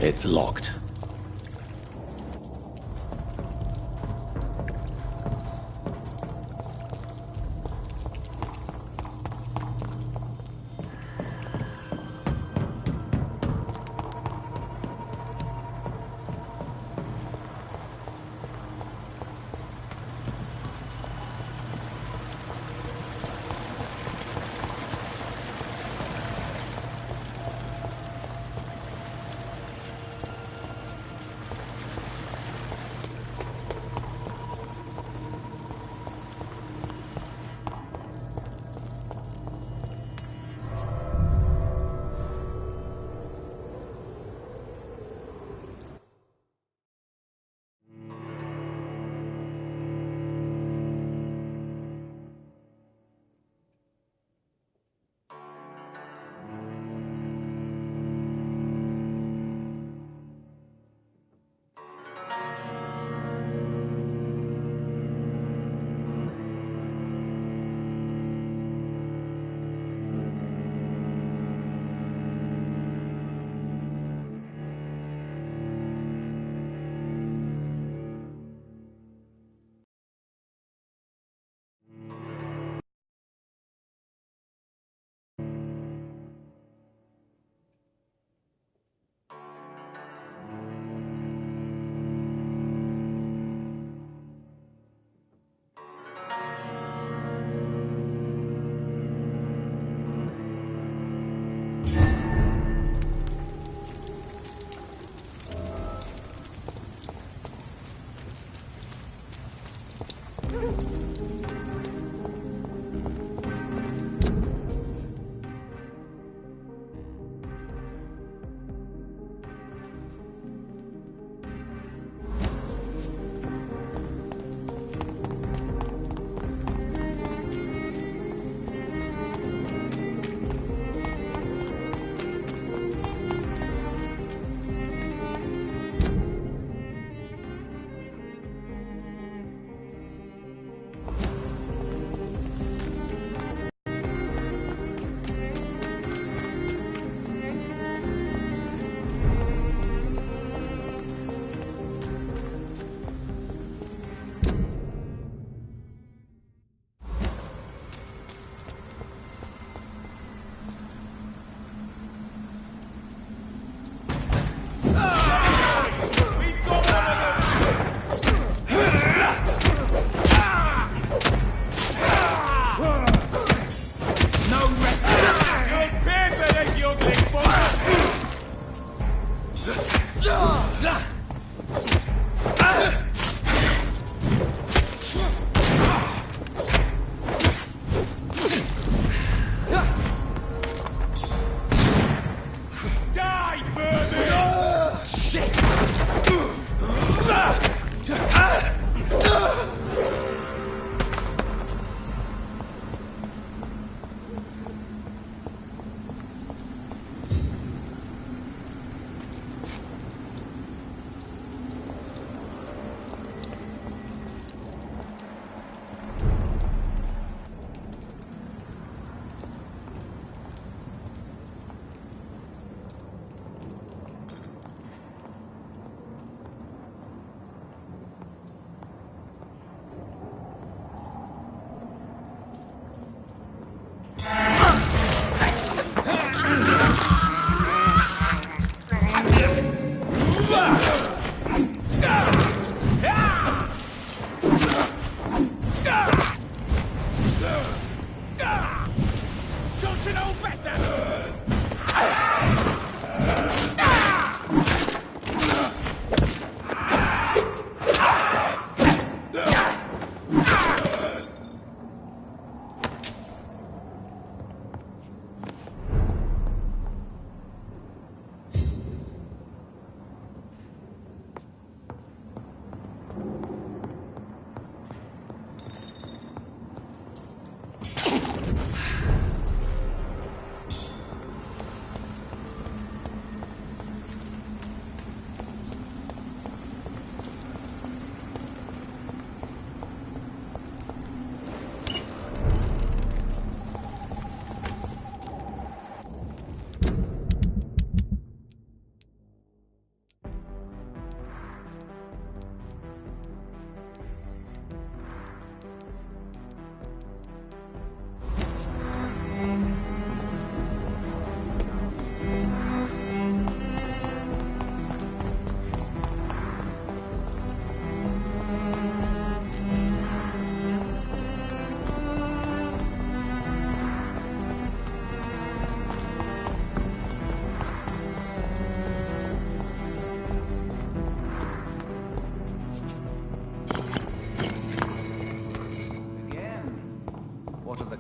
It's locked.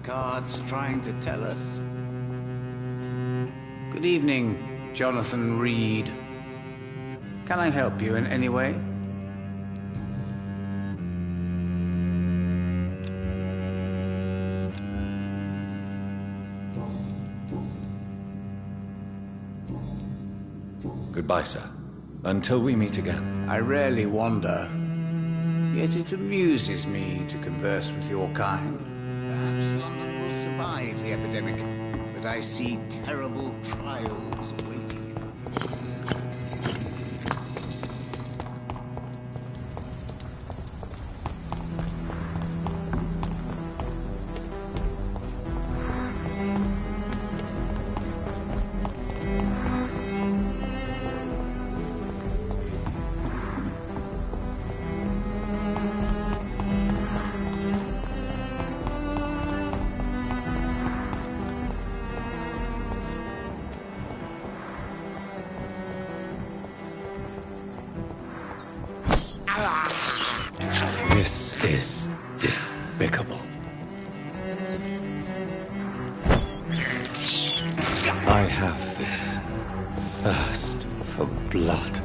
postcards trying to tell us? Good evening, Jonathan Reed. Can I help you in any way? Goodbye, sir. Until we meet again. I rarely wander, yet it amuses me to converse with your kind. Perhaps London will survive the epidemic, but I see terrible trials awaiting in the future. This is despicable. I have this thirst for blood.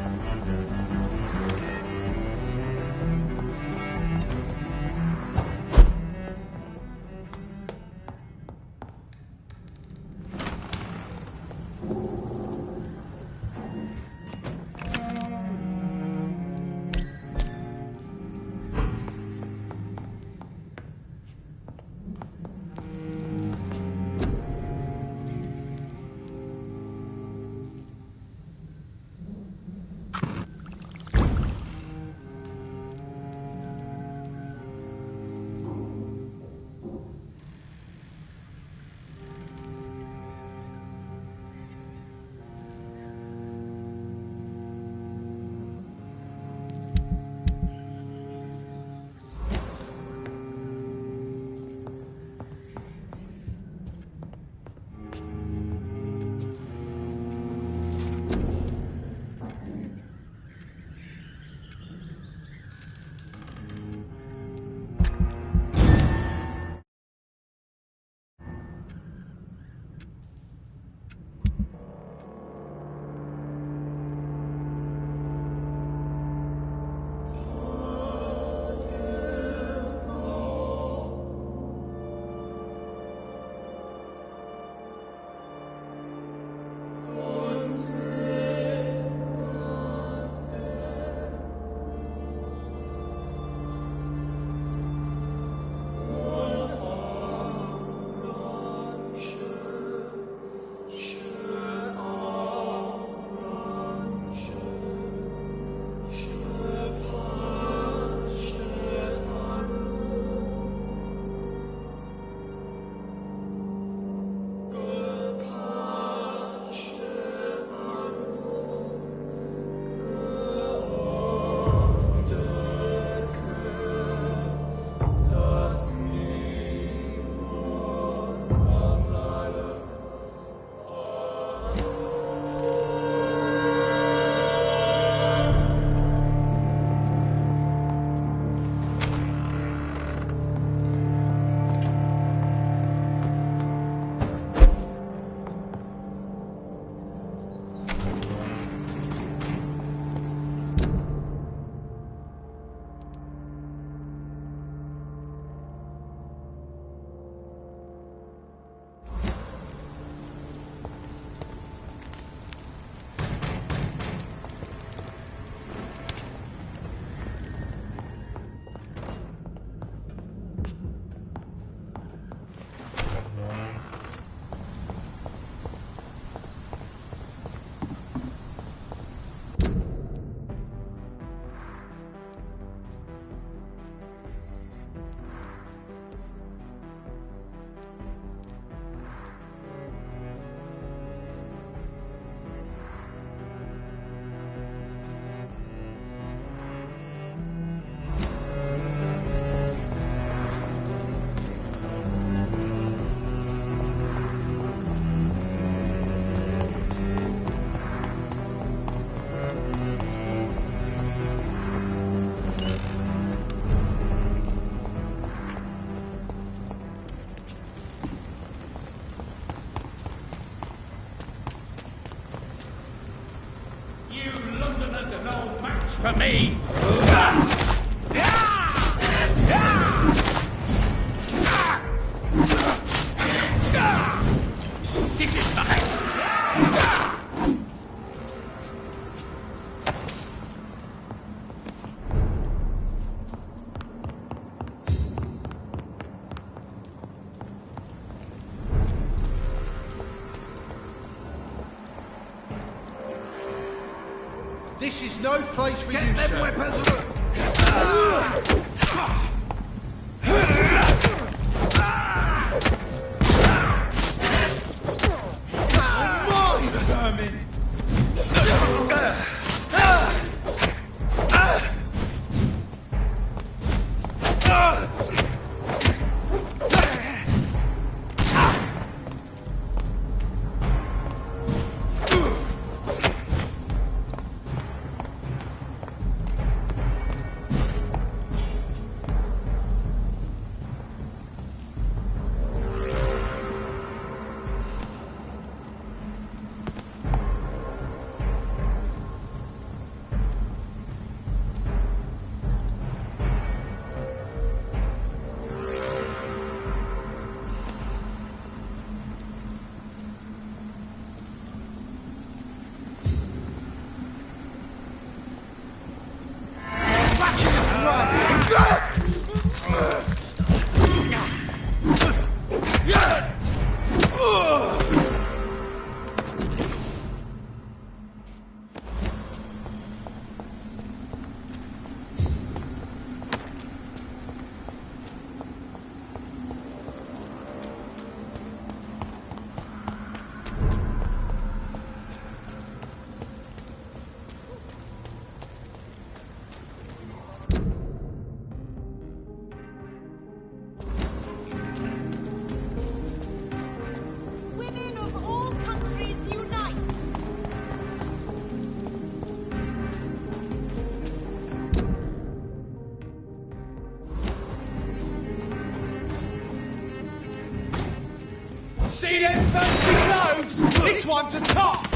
This is no place for Get you, them sir. weapons! See them fancy clothes? This one's a top!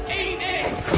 Eat this!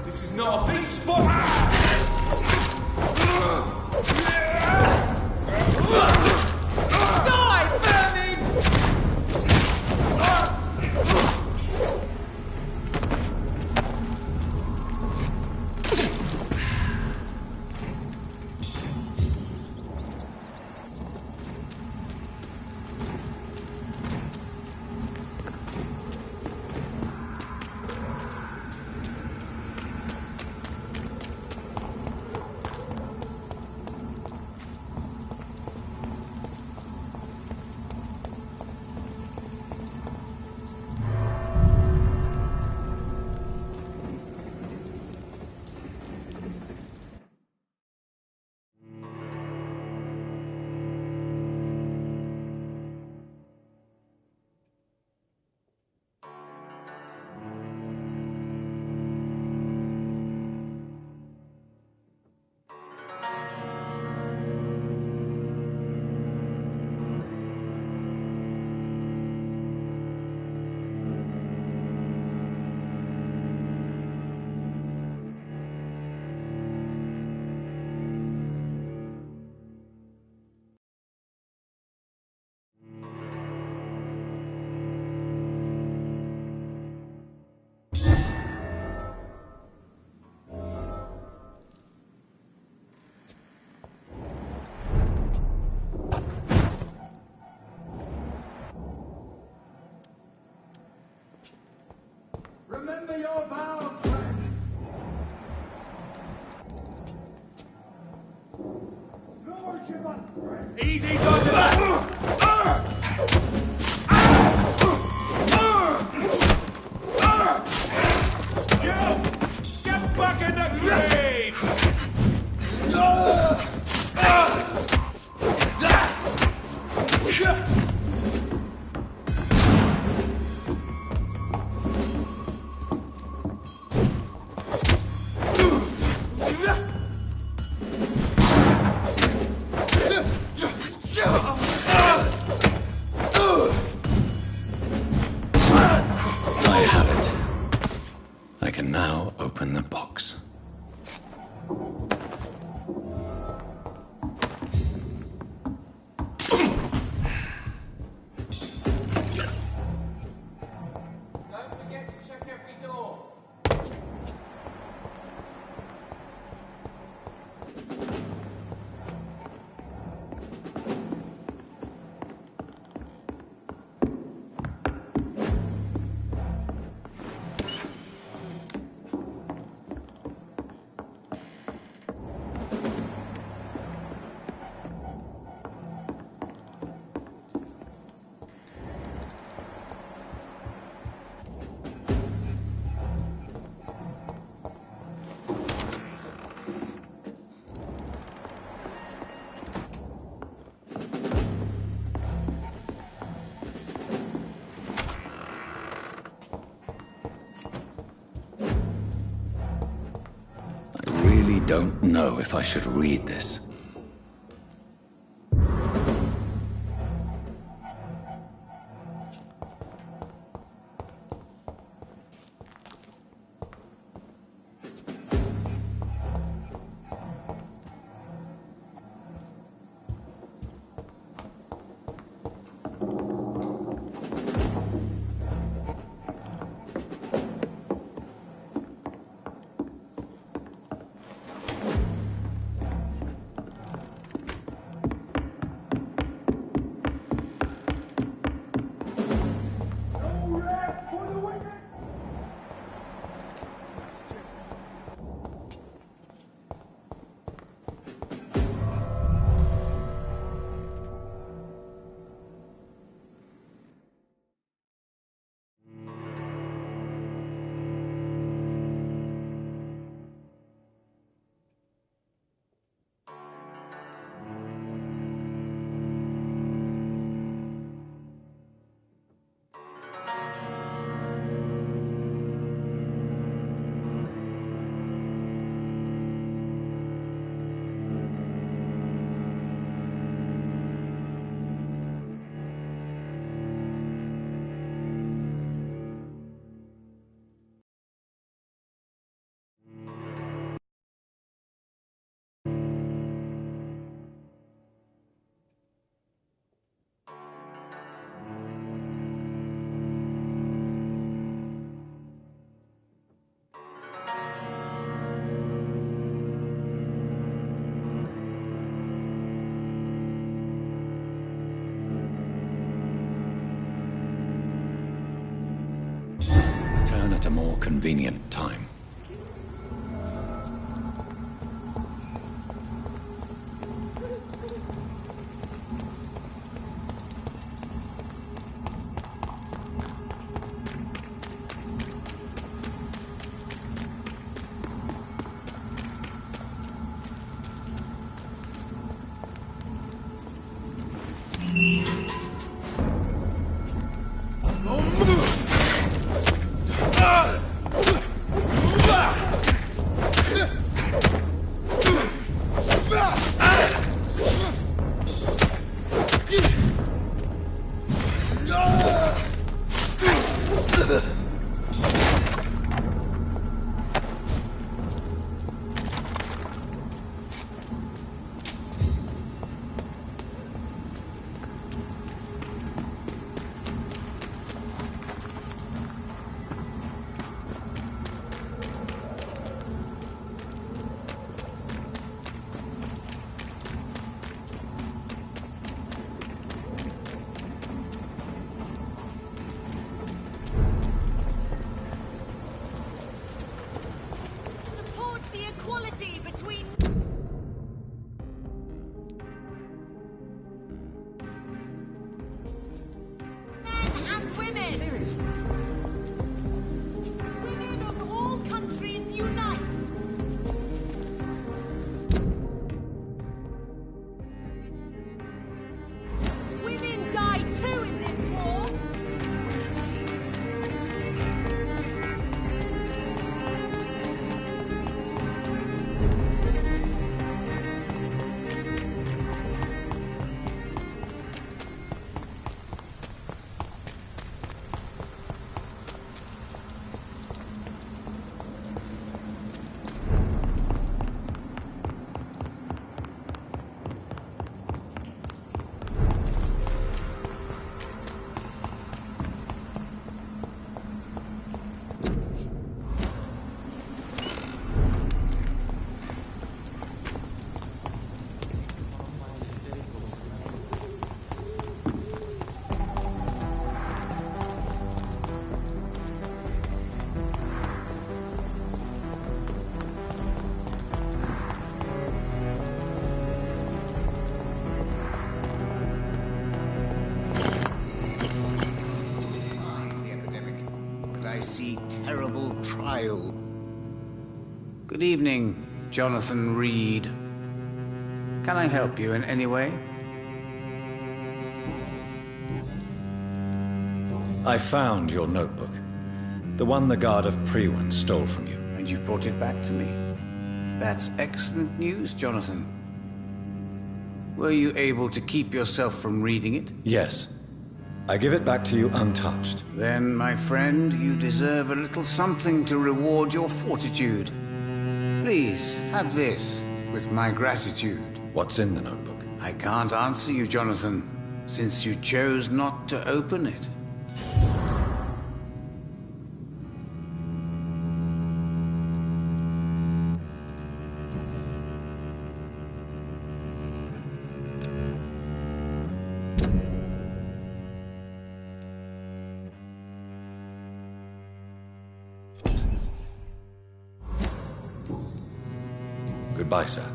This is not a big spot! Die, vermin! Remember your vows, friend. Lord, you must pray. Easy, Dodger! Get back in the grave! I have it. I can now open the box. Don't forget to check every door. I really don't know if I should read this. Return at a more convenient time. see terrible trial. Good evening, Jonathan Reed. Can I help you in any way? I found your notebook. The one the guard of Prewan stole from you. And you brought it back to me. That's excellent news, Jonathan. Were you able to keep yourself from reading it? Yes. I give it back to you untouched. Then, my friend, you deserve a little something to reward your fortitude. Please, have this, with my gratitude. What's in the notebook? I can't answer you, Jonathan, since you chose not to open it. Goodbye, sir.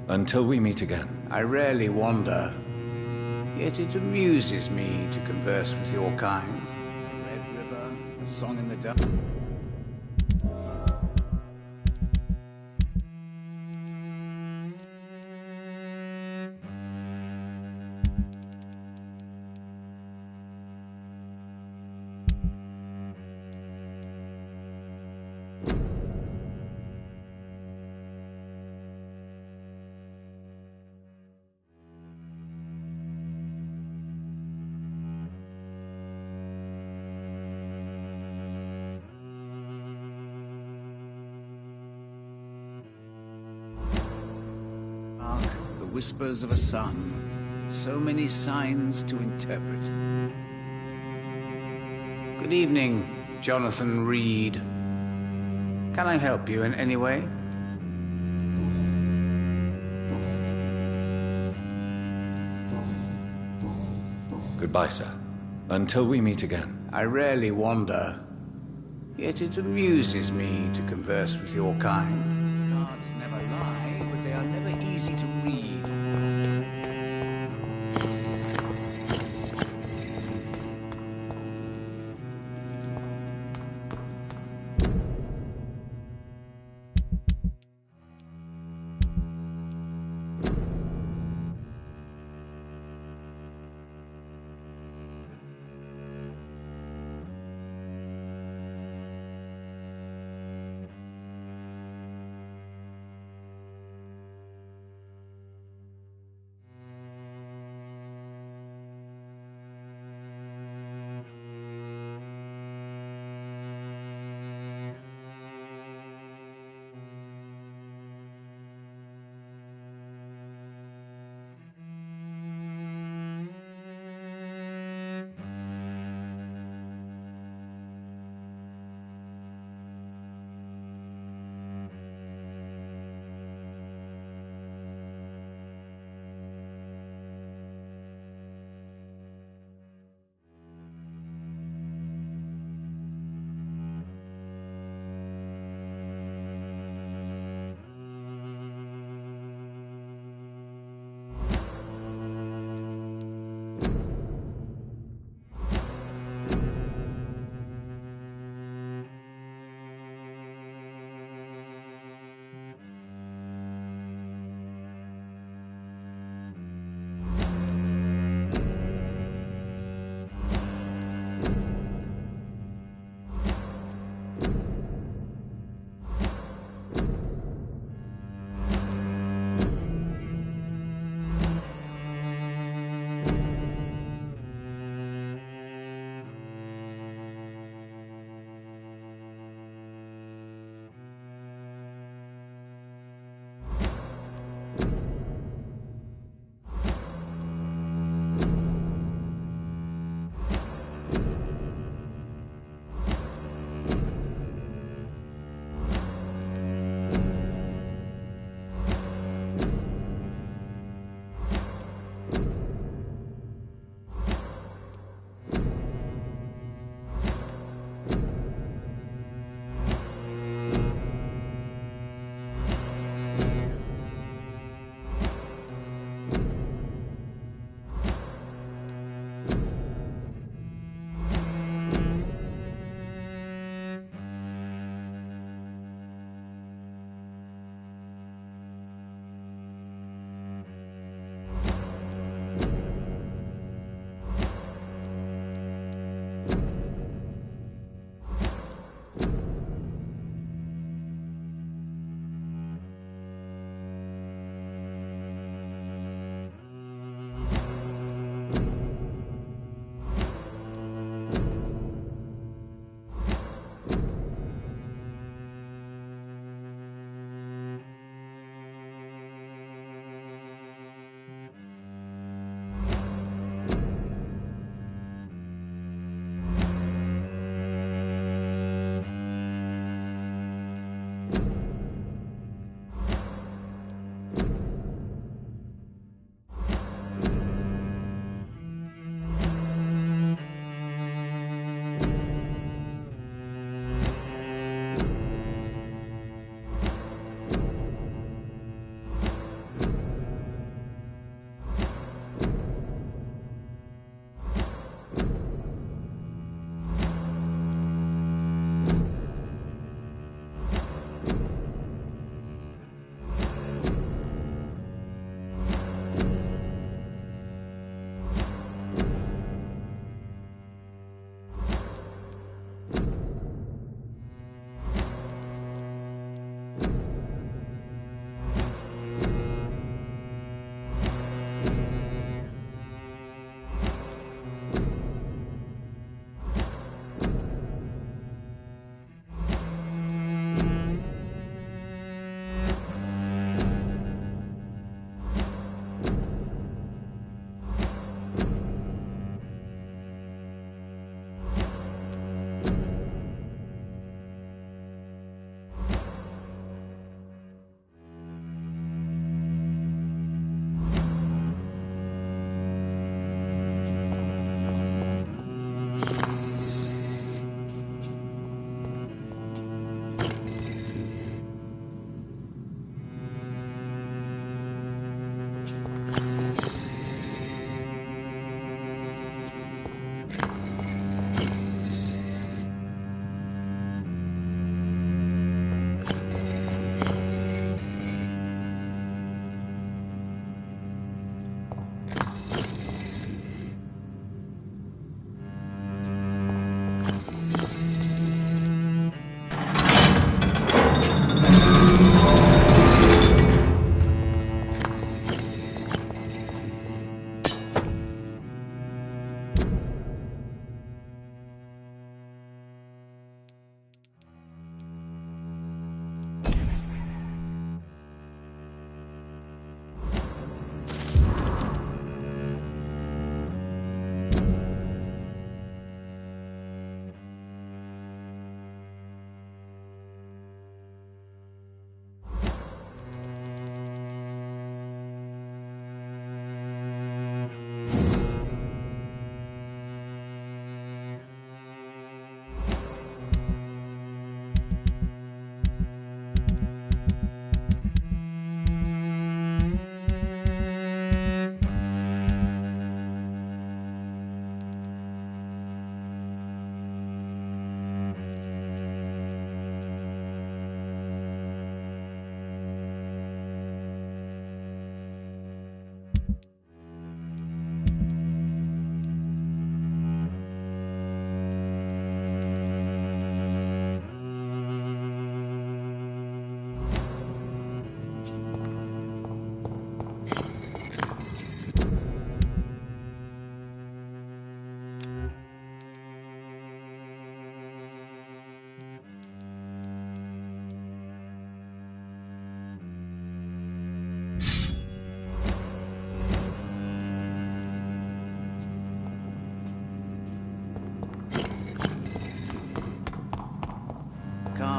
Until we meet again. I rarely wander, yet it amuses me to converse with your kind. Red River, a song in the dark. The whispers of a sun, so many signs to interpret. Good evening, Jonathan Reed. Can I help you in any way? Goodbye, sir. Until we meet again. I rarely wander, yet it amuses me to converse with your kind. Cards never lie, but they are never easy to read.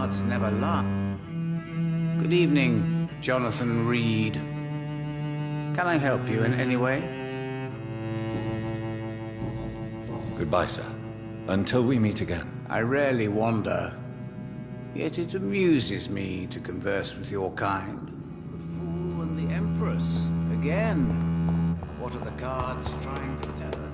guards never lie. Good evening, Jonathan Reed. Can I help you in any way? Goodbye, sir. Until we meet again. I rarely wander, yet it amuses me to converse with your kind. The Fool and the Empress, again. What are the guards trying to tell us?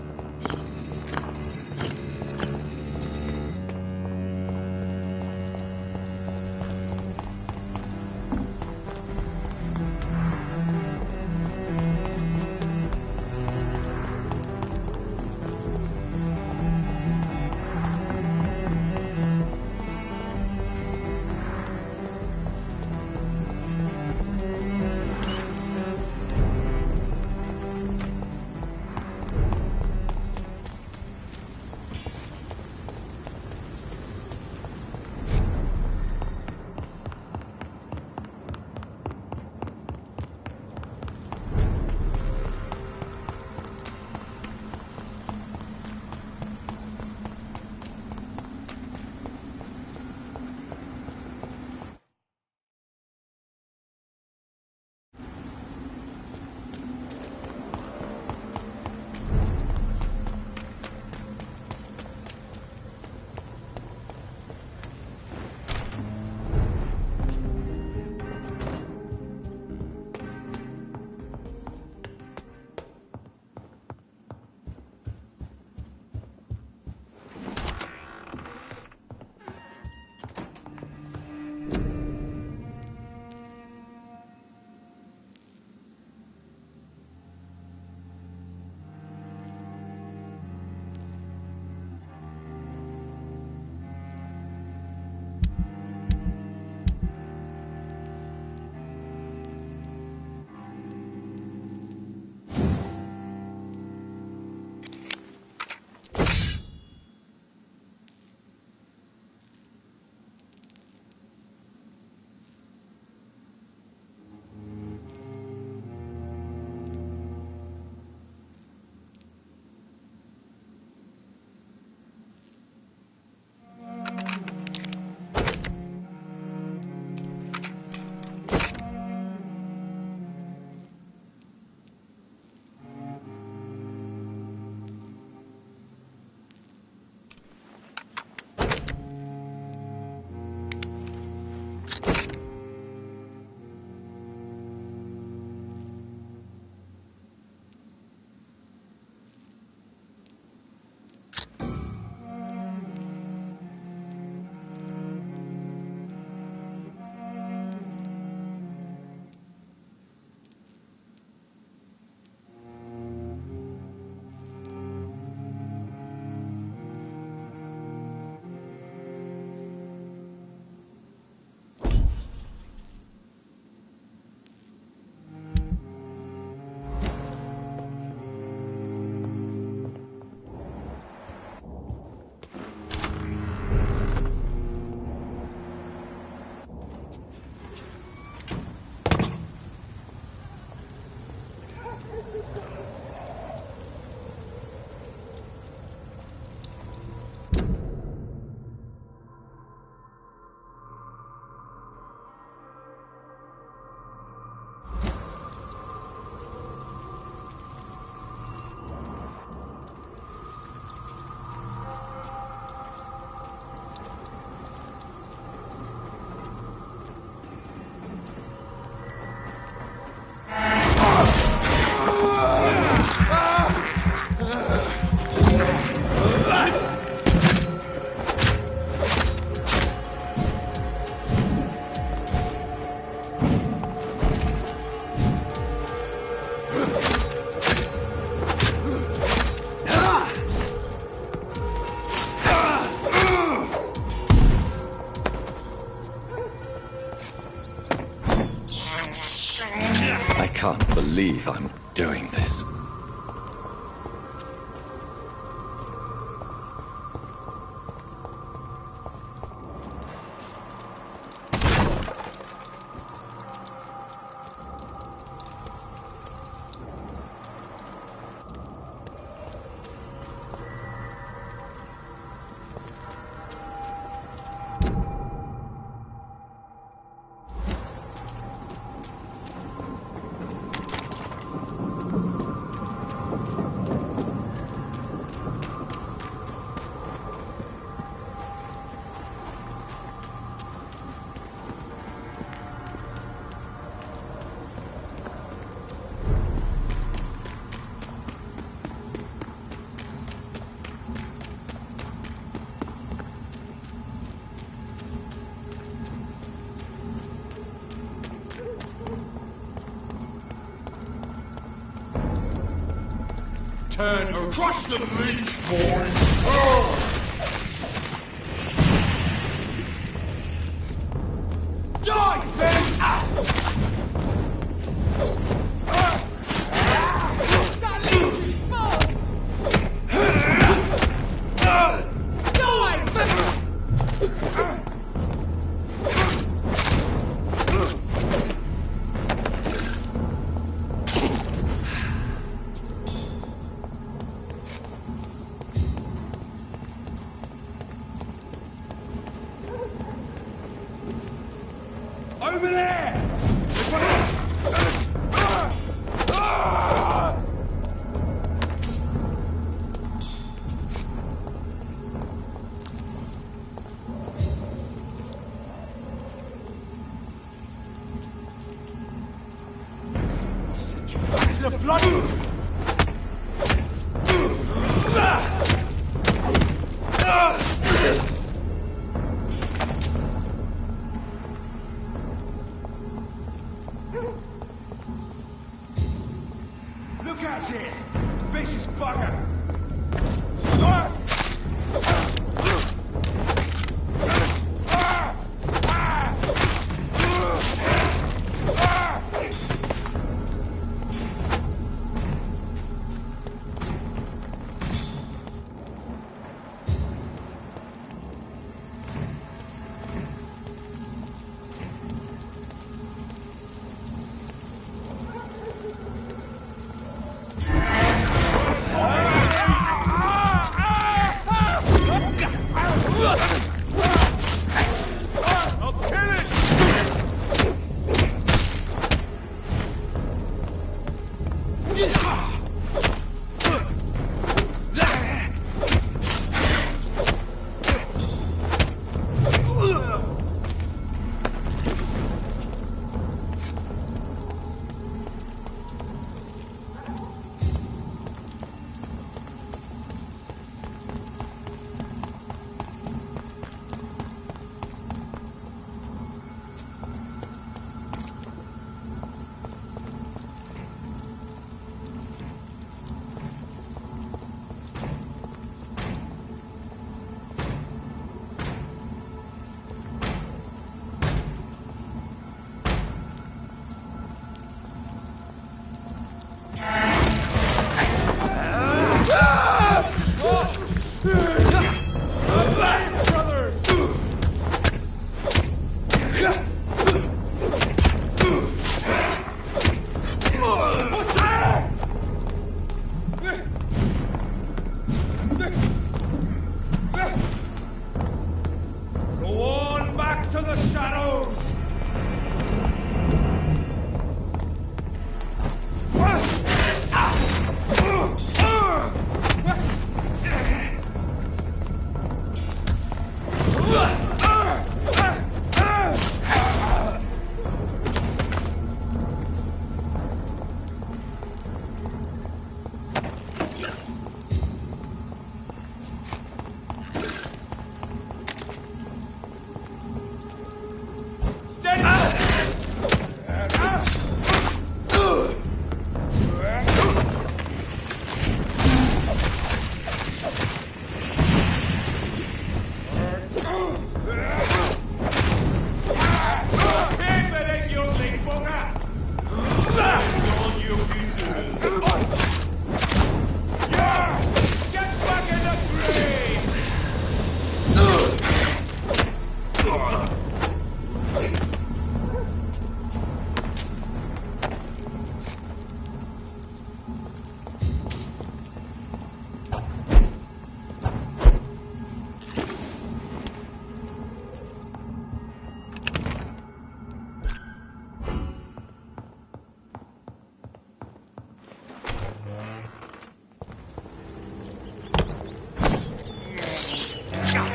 I can't believe I'm doing this. turn or crush the leech, boys! Oh! Die, bitch! That leech is false! Die! Over there! The bloody... Look at it! Vicious bugger! Go on back to the shadows!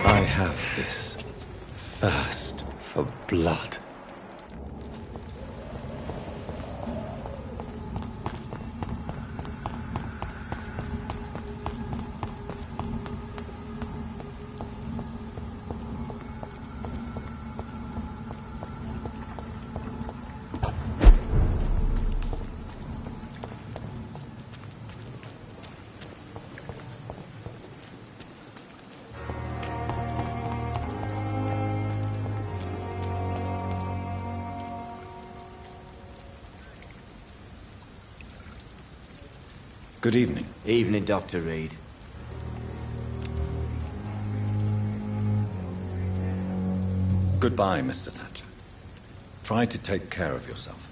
I have this thirst for blood. Good evening. Evening, Dr. Reed. Goodbye, Mr. Thatcher. Try to take care of yourself.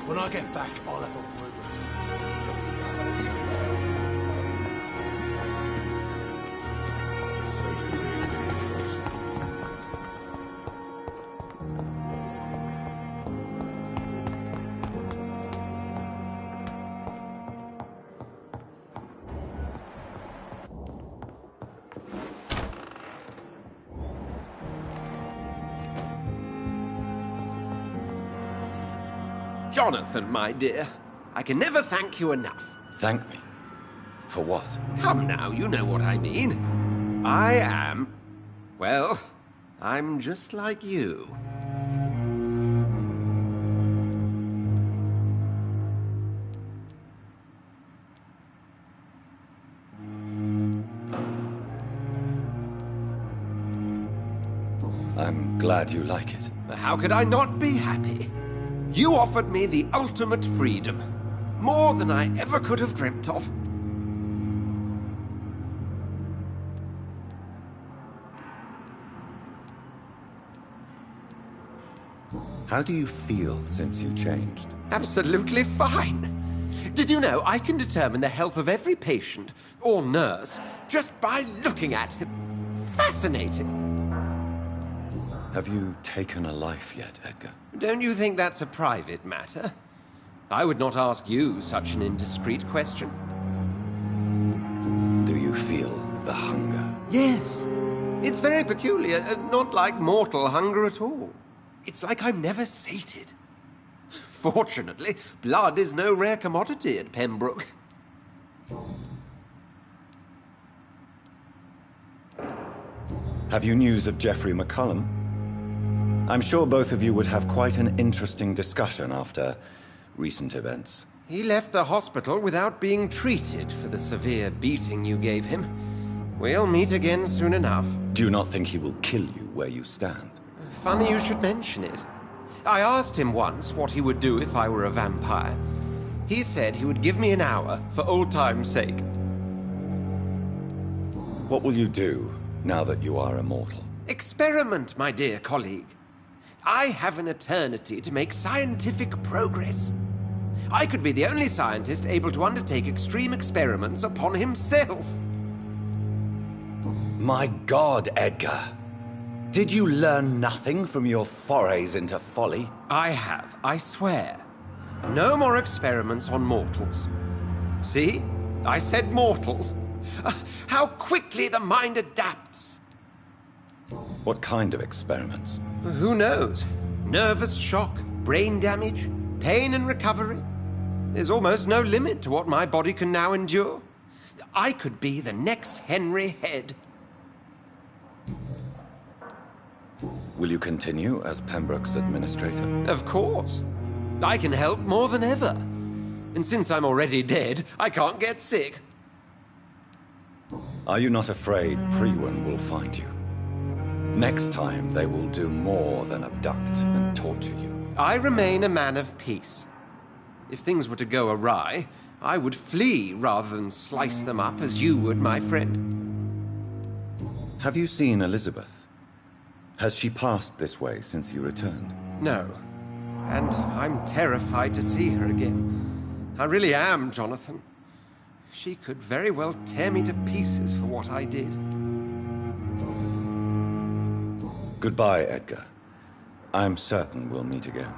When I get back, I'll have a word with Jonathan, my dear, I can never thank you enough. Thank me. For what? Come now, you know what I mean. Well, I'm just like you. I'm glad you like it. How could I not be happy? You offered me the ultimate freedom. More than I ever could have dreamt of. How do you feel since you changed? Absolutely fine. Did you know I can determine the health of every patient or nurse just by looking at him? Fascinating. Have you taken a life yet, Edgar? Don't you think that's a private matter? I would not ask you such an indiscreet question. Do you feel the hunger? Yes. It's very peculiar, not like mortal hunger at all. It's like I'm never sated. Fortunately, blood is no rare commodity at Pembroke. Have you news of Geoffrey McCullum? I'm sure both of you would have quite an interesting discussion after recent events. He left the hospital without being treated for the severe beating you gave him. We'll meet again soon enough. Do you not think he will kill you where you stand? Funny you should mention it. I asked him once what he would do if I were a vampire. He said he would give me an hour for old time's sake. What will you do now that you are immortal? Experiment, my dear colleague. I have an eternity to make scientific progress. I could be the only scientist able to undertake extreme experiments upon himself. My God, Edgar. Did you learn nothing from your forays into folly? I have, I swear. No more experiments on mortals. See? I said mortals. How quickly the mind adapts. What kind of experiments? Who knows? Nervous shock, brain damage, pain and recovery. There's almost no limit to what my body can now endure. I could be the next Henry Head. Will you continue as Pembroke's administrator? Of course. I can help more than ever. And since I'm already dead, I can't get sick. Are you not afraid Prewen will find you? Next time, they will do more than abduct and torture you. I remain a man of peace. If things were to go awry, I would flee rather than slice them up as you would, my friend. Have you seen Elizabeth? Has she passed this way since you returned? No. And I'm terrified to see her again. I really am, Jonathan. She could very well tear me to pieces for what I did. Goodbye, Edgar. I'm certain we'll meet again.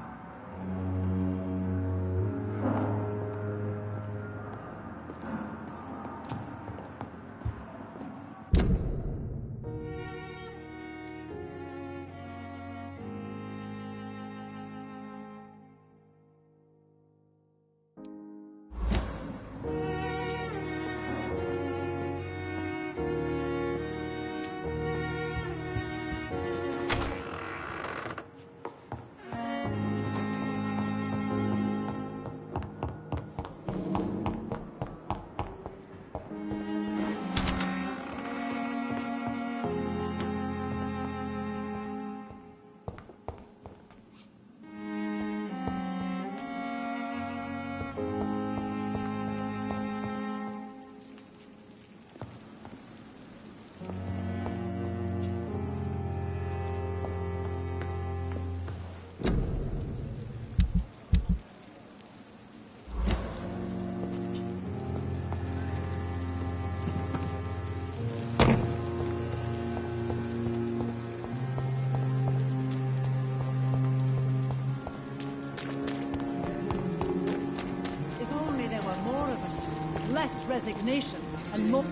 less resignation and more...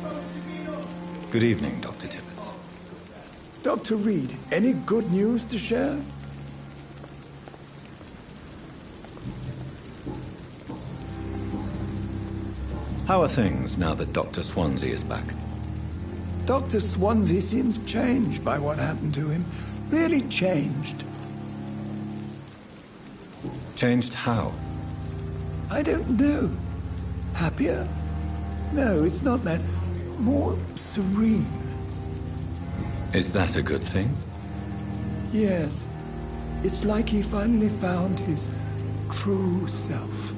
Good evening, Dr. Tippett. Dr. Reed, any good news to share? How are things now that Dr. Swansea is back? Dr. Swansea seems changed by what happened to him. Really changed. Changed how? I don't know. Happier? No, it's not that. More serene. Is that a good thing? Yes. It's like he finally found his true self.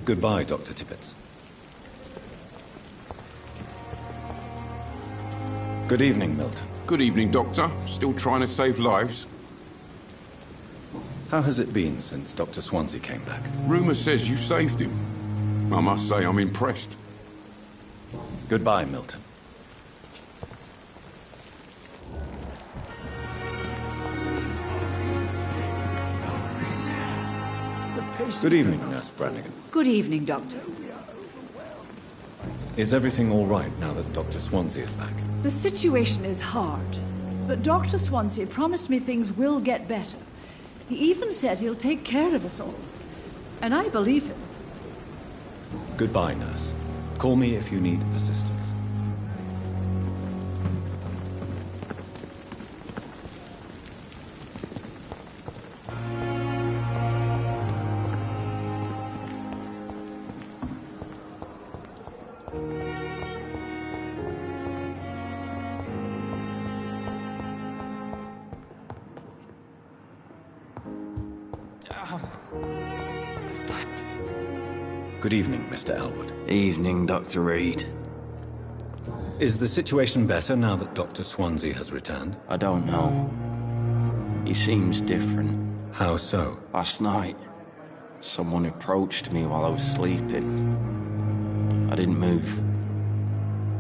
Goodbye, Dr. Tippett. Good evening, Milton. Good evening, Doctor. Still trying to save lives? How has it been since Dr. Swansea came back? Rumour says you saved him. I must say I'm impressed. Goodbye, Milton. Good evening, Nurse Brannigan. Good evening, Doctor. Is everything all right now that Dr. Swansea is back? The situation is hard, but Dr. Swansea promised me things will get better. He even said he'll take care of us all. And I believe him. Goodbye, nurse. Call me if you need assistance. Good evening, Mr. Elwood. Evening, Dr. Reed. Is the situation better now that Dr. Swansea has returned? I don't know. He seems different. How so? Last night, someone approached me while I was sleeping. I didn't move.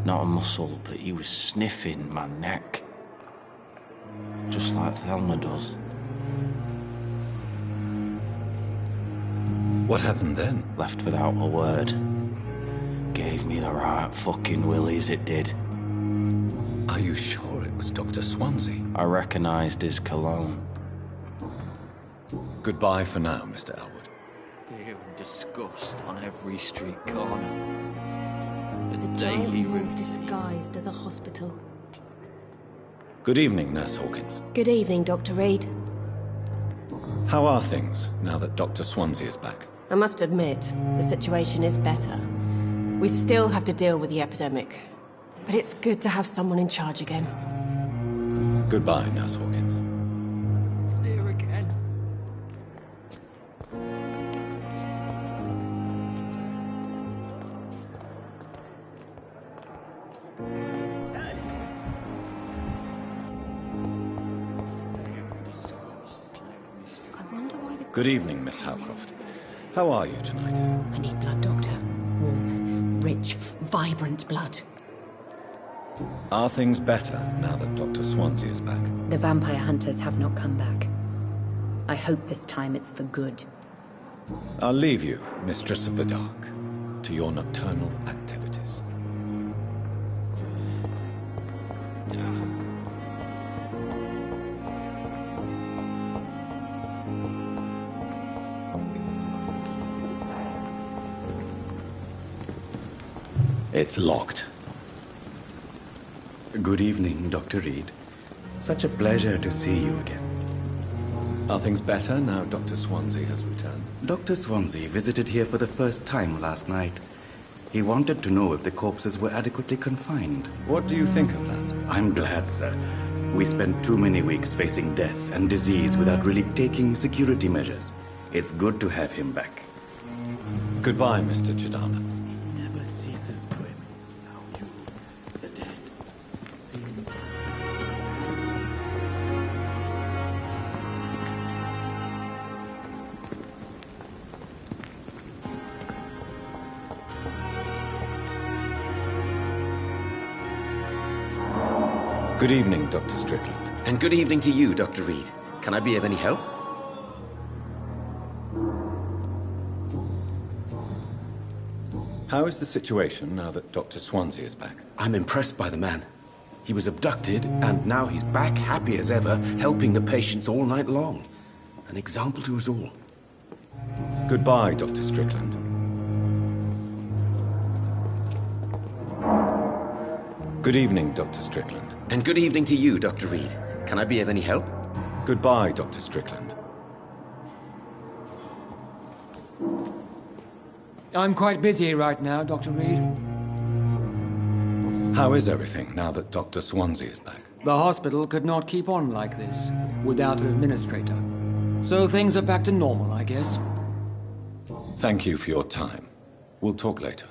Not a muscle, but he was sniffing my neck. Just like Thelma does. What happened then? Left without a word. Gave me the right fucking willies, it did. Are you sure it was Dr. Swansea? I recognised his cologne. Goodbye for now, Mr. Elwood. Fear and disgust on every street corner. The A daily daily room routine. disguised as a hospital. Good evening, Nurse Hawkins. Good evening, Dr. Reed. How are things now that Dr. Swansea is back? I must admit, the situation is better. We still have to deal with the epidemic, but it's good to have someone in charge again. Goodbye, Nurse Hawkins. See you again. I wonder why the... Good evening, Miss Howcroft. How are you tonight? I need blood, Doctor. Warm, rich, vibrant blood. Are things better now that Dr. Swansea is back? The vampire hunters have not come back. I hope this time it's for good. I'll leave you, Mistress of the Dark, to your nocturnal activities. It's locked. Good evening, Dr. Reed. Such a pleasure to see you again. Are things better now Dr. Swansea has returned? Dr. Swansea visited here for the first time last night. He wanted to know if the corpses were adequately confined. What do you think of that? I'm glad, sir. We spent too many weeks facing death and disease without really taking security measures. It's good to have him back. Goodbye, Mr. Chidana. Never ceases to him how you, the dead, seem... Good evening, Dr. Strickland. And good evening to you, Dr. Reed. Can I be of any help? How is the situation now that Dr. Swansea is back? I'm impressed by the man. He was abducted, and now he's back happy as ever, helping the patients all night long. An example to us all. Goodbye, Dr. Strickland. Good evening, Dr. Strickland. And good evening to you, Dr. Reed. Can I be of any help? Goodbye, Dr. Strickland. I'm quite busy right now, Dr. Reed. How is everything now that Dr. Swansea is back? The hospital could not keep on like this, without an administrator. So things are back to normal, I guess. Thank you for your time. We'll talk later.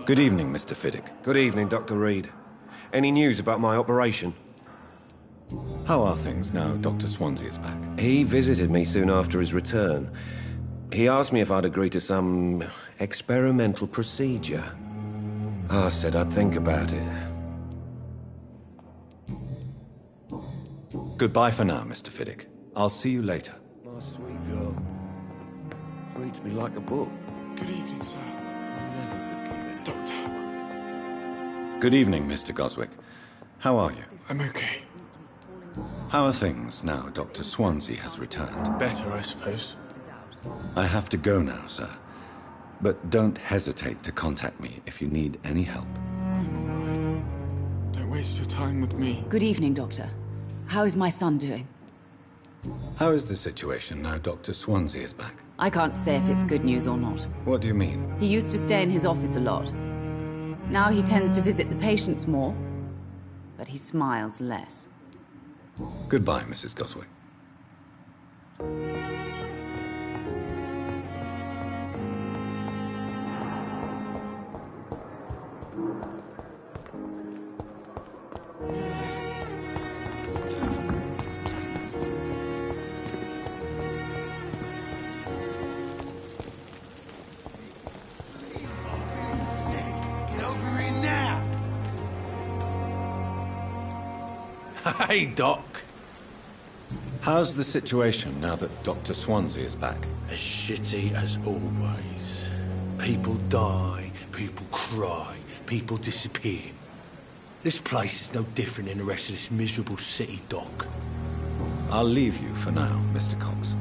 Good evening, Mr. Fiddick. Good evening, Dr. Reed. Any news about my operation? How are things now Dr. Swansea is back? He visited me soon after his return. He asked me if I'd agree to some experimental procedure. I said I'd think about it. Goodbye for now, Mr. Fiddick. I'll see you later. My sweet girl. Reads me like a book. Good evening, sir. Doctor. Good evening, Mr. Goswick. How are you? I'm okay. How are things now Dr. Swansea has returned? Better, I suppose. I have to go now, sir. But don't hesitate to contact me if you need any help. I'm all right. Don't waste your time with me. Good evening, Doctor. How is my son doing? How is the situation now Dr. Swansea is back? I can't say if it's good news or not. What do you mean? He used to stay in his office a lot. Now he tends to visit the patients more, but he smiles less. Goodbye, Mrs. Goswick. Hey, Doc. How's the situation now that Dr. Swansea is back? As shitty as always. People die, people cry, people disappear. This place is no different than the rest of this miserable city, Doc. I'll leave you for now, Mr. Cox.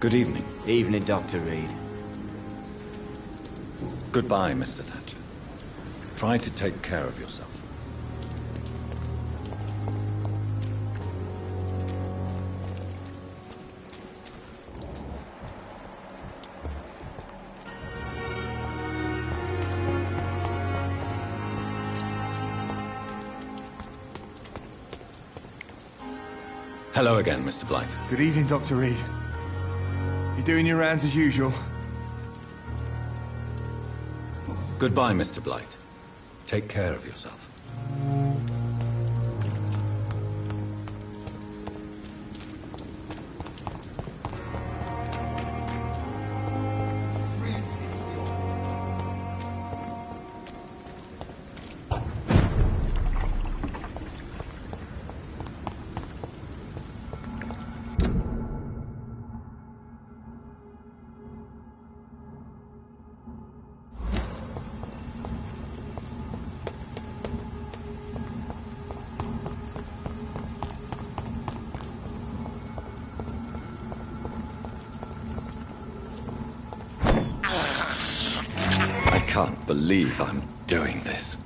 Good evening. Evening, Dr. Reed. Goodbye, Mr. Thatcher. Try to take care of yourself. Hello again, Mr. Blight. Good evening, Dr. Reed. You doing your rounds as usual? Goodbye, Mr. Blight. Take care of yourself. can't believe I'm doing this.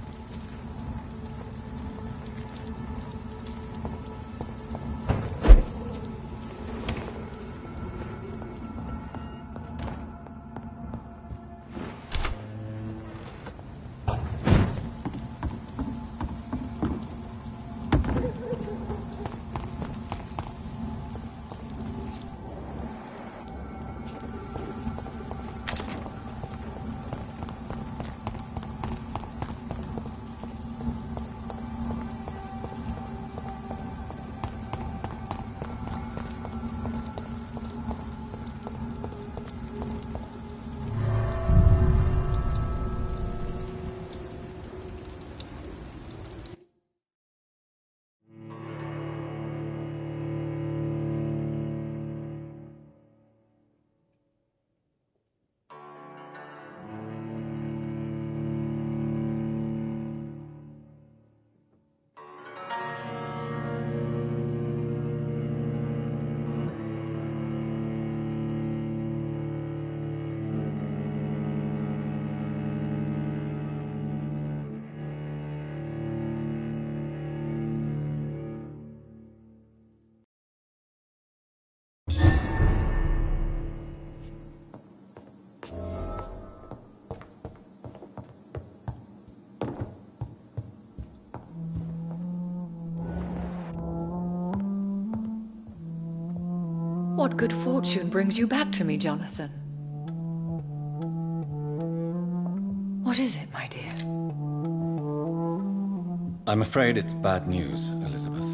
What good fortune brings you back to me, Jonathan? What is it, my dear? I'm afraid it's bad news, Elizabeth.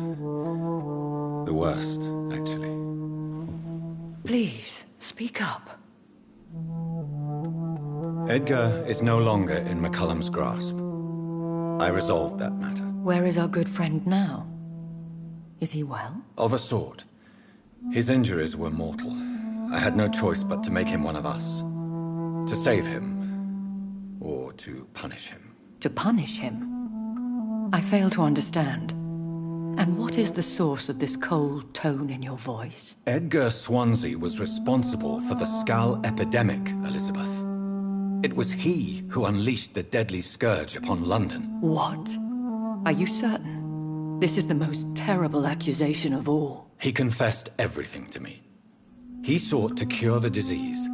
The worst, actually. Please, speak up. Edgar is no longer in McCullum's grasp. I resolved that matter. Where is our good friend now? Is he well? Of a sort. His injuries were mortal. I had no choice but to make him one of us. To save him. Or to punish him. To punish him? I fail to understand. And what is the source of this cold tone in your voice? Edgar Swansea was responsible for the Skull epidemic, Elizabeth. It was he who unleashed the deadly scourge upon London. What? Are you certain? This is the most terrible accusation of all. He confessed everything to me. He sought to cure the disease,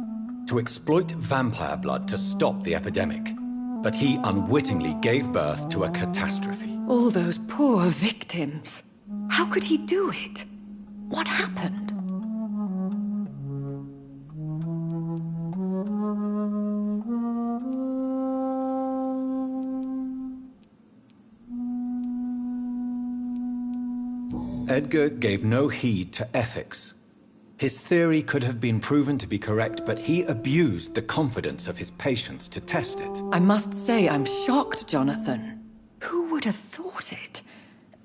to exploit vampire blood to stop the epidemic. But he unwittingly gave birth to a catastrophe. All those poor victims. How could he do it? What happened? Edgar gave no heed to ethics. His theory could have been proven to be correct, but he abused the confidence of his patients to test it. I must say I'm shocked, Jonathan. Who would have thought it?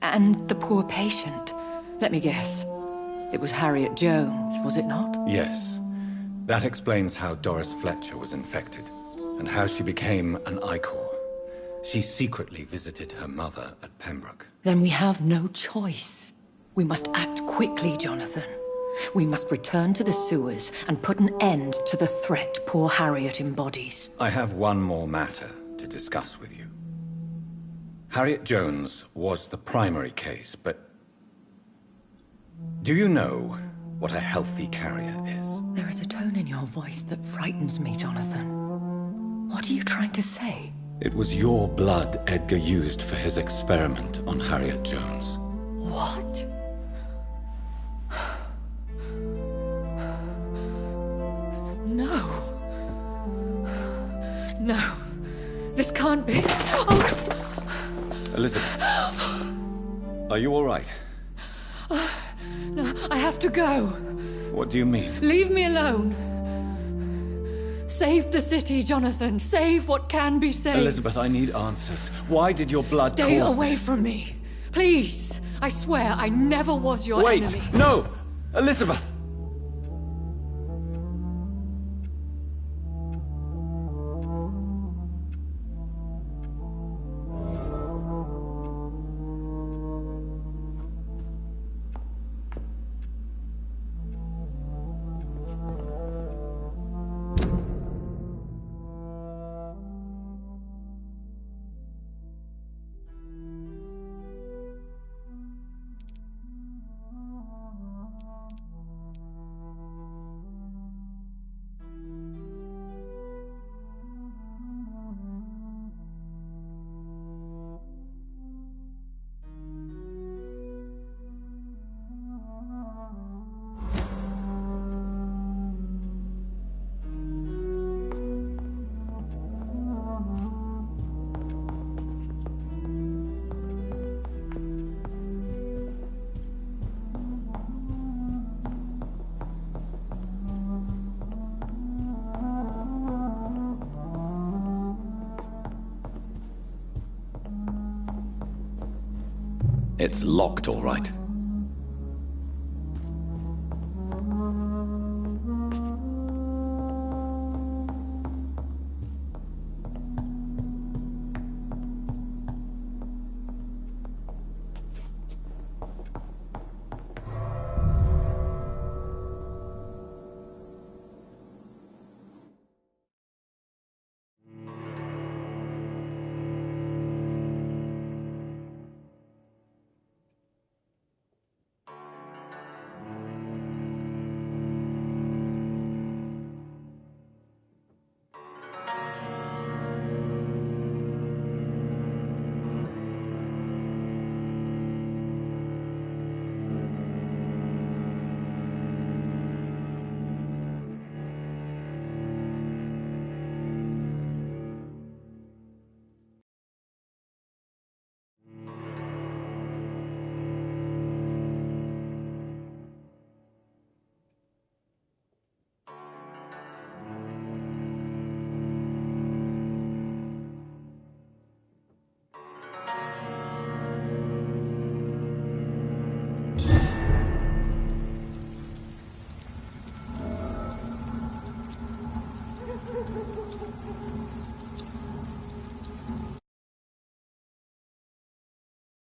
And the poor patient. Let me guess. It was Harriet Jones, was it not? Yes. That explains how Doris Fletcher was infected, and how she became an Icor. She secretly visited her mother at Pembroke. Then we have no choice. We must act quickly, Jonathan. We must return to the sewers and put an end to the threat poor Harriet embodies. I have one more matter to discuss with you. Harriet Jones was the primary case, but do you know what a healthy carrier is? There is a tone in your voice that frightens me, Jonathan. What are you trying to say? It was your blood Edgar used for his experiment on Harriet Jones. What? No. No. This can't be. Oh. Elizabeth. Are you all right? No, I have to go. What do you mean? Leave me alone. Save the city, Jonathan. Save what can be saved. Elizabeth, I need answers. Why did your blood Stay cause away this? from me. Please. I swear I never was your Wait! enemy. No! Elizabeth! It's locked, all right.